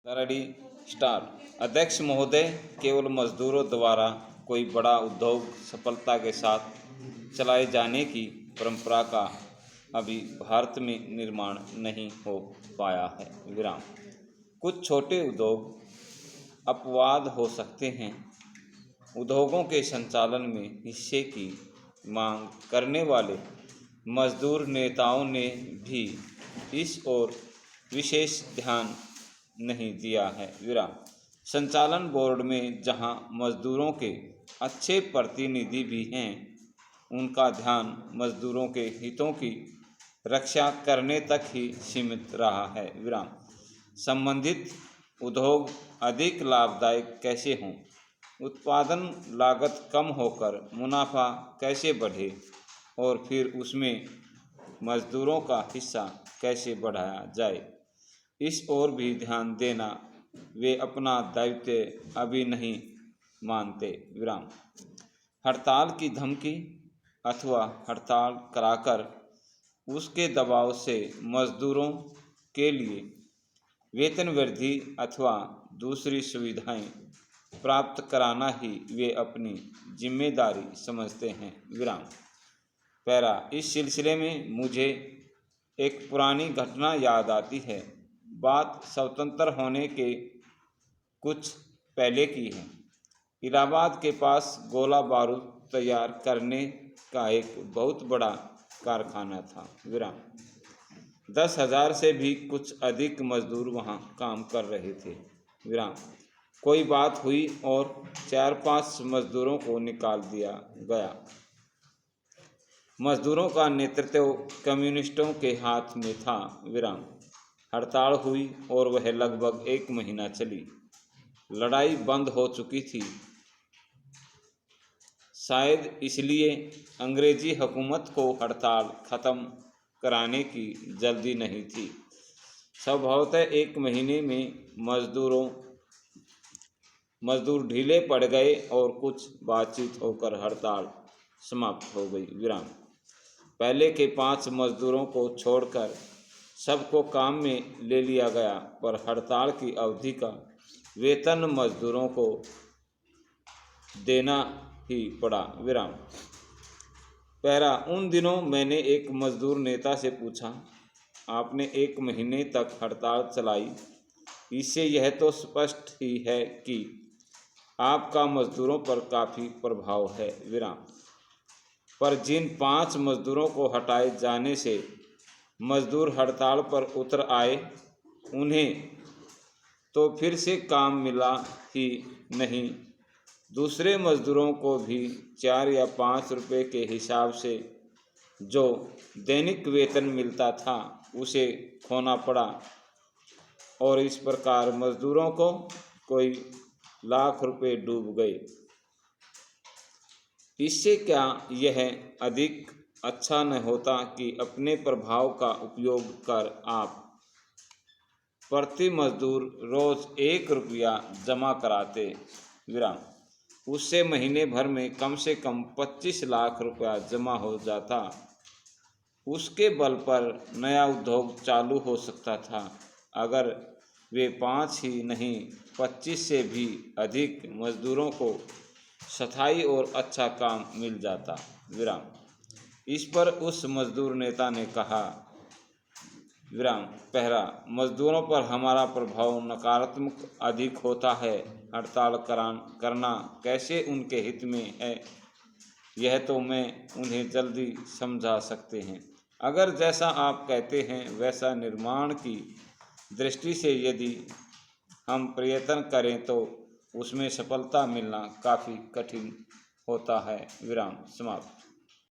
दरअली star अध्यक्ष महोदय, केवल मजदूरों द्वारा कोई बड़ा उद्योग सफलता के साथ चलाए जाने की परंपरा का अभी भारत में निर्माण नहीं हो पाया है। विराम। कुछ छोटे उद्योग अपवाद हो सकते हैं। उद्योगों के संचालन में हिस्से की मांग करने वाले मजदूर नेताओं ने भी इस ओर विशेष ध्यान नहीं दिया है। विराम। संचालन बोर्ड में जहां मजदूरों के अच्छे प्रतिनिधि भी हैं, उनका ध्यान मजदूरों के हितों की रक्षा करने तक ही सीमित रहा है। विराम। संबंधित उद्योग अधिक लाभदायक कैसे हों, उत्पादन लागत कम होकर मुनाफा कैसे बढ़े और फिर उसमें मजदूरों का हिस्सा कैसे बढ़ाया जाए, इस ओर भी ध्यान देना वे अपना दायित्व अभी नहीं मानते। विराम। हड़ताल की धमकी अथवा हड़ताल कराकर उसके दबाव से मजदूरों के लिए वेतन वृद्धि अथवा दूसरी सुविधाएं प्राप्त कराना ही वे अपनी जिम्मेदारी समझते हैं। विराम। पैरा। इस सिलसिले में मुझे एक पुरानी घटना याद आती है। बात स्वतंत्र होने के कुछ पहले की है। इलाहाबाद के पास गोला बारूद तैयार करने का एक बहुत बड़ा कारखाना था। विराम। 10,000 से भी कुछ अधिक मजदूर वहां काम कर रहे थे। विराम। कोई बात हुई और 4-5 मजदूरों को निकाल दिया गया। मजदूरों का नेतृत्व कम्युनिस्टों के हाथ में था। विराम। हड़ताल हुई और वह लगभग 1 महीना चली। लड़ाई बंद हो चुकी थी। शायद इसलिए अंग्रेजी हुकूमत को हड़ताल ख़त्म कराने की जल्दी नहीं थी। स्वभावतः 1 महीने में मजदूर ढीले पड़ गए और कुछ बातचीत होकर हड़ताल समाप्त हो गई। विराम। पहले के 5 मजदूरों को छोड़कर सबको काम में ले लिया गया, पर हड़ताल की अवधि का वेतन मजदूरों को देना ही पड़ा। विराम। पैरा। उन दिनों मैंने एक मजदूर नेता से पूछा, आपने 1 महीने तक हड़ताल चलाई, इससे यह तो स्पष्ट ही है कि आपका मजदूरों पर काफ़ी प्रभाव है। विराम। पर जिन 5 मजदूरों को हटाए जाने से मजदूर हड़ताल पर उतर आए, उन्हें तो फिर से काम मिला ही नहीं, दूसरे मजदूरों को भी 4 या 5 रुपये के हिसाब से जो दैनिक वेतन मिलता था, उसे खोना पड़ा और इस प्रकार मजदूरों को कोई लाख रुपये डूब गए। इससे क्या यह अधिक अच्छा न होता कि अपने प्रभाव का उपयोग कर आप प्रति मजदूर रोज़ 1 रुपया जमा कराते। विराम। उससे महीने भर में कम से कम 25 लाख रुपया जमा हो जाता। उसके बल पर नया उद्योग चालू हो सकता था। अगर वे 5 ही नहीं 25 से भी अधिक मजदूरों को स्थायी और अच्छा काम मिल जाता। विराम। इस पर उस मजदूर नेता ने कहा। विराम। पहला, मजदूरों पर हमारा प्रभाव नकारात्मक अधिक होता है। हड़ताल करना कैसे उनके हित में है, यह तो मैं उन्हें जल्दी समझा सकते हैं। अगर जैसा आप कहते हैं वैसा निर्माण की दृष्टि से यदि हम प्रयत्न करें तो उसमें सफलता मिलना काफ़ी कठिन होता है। विराम समाप्त।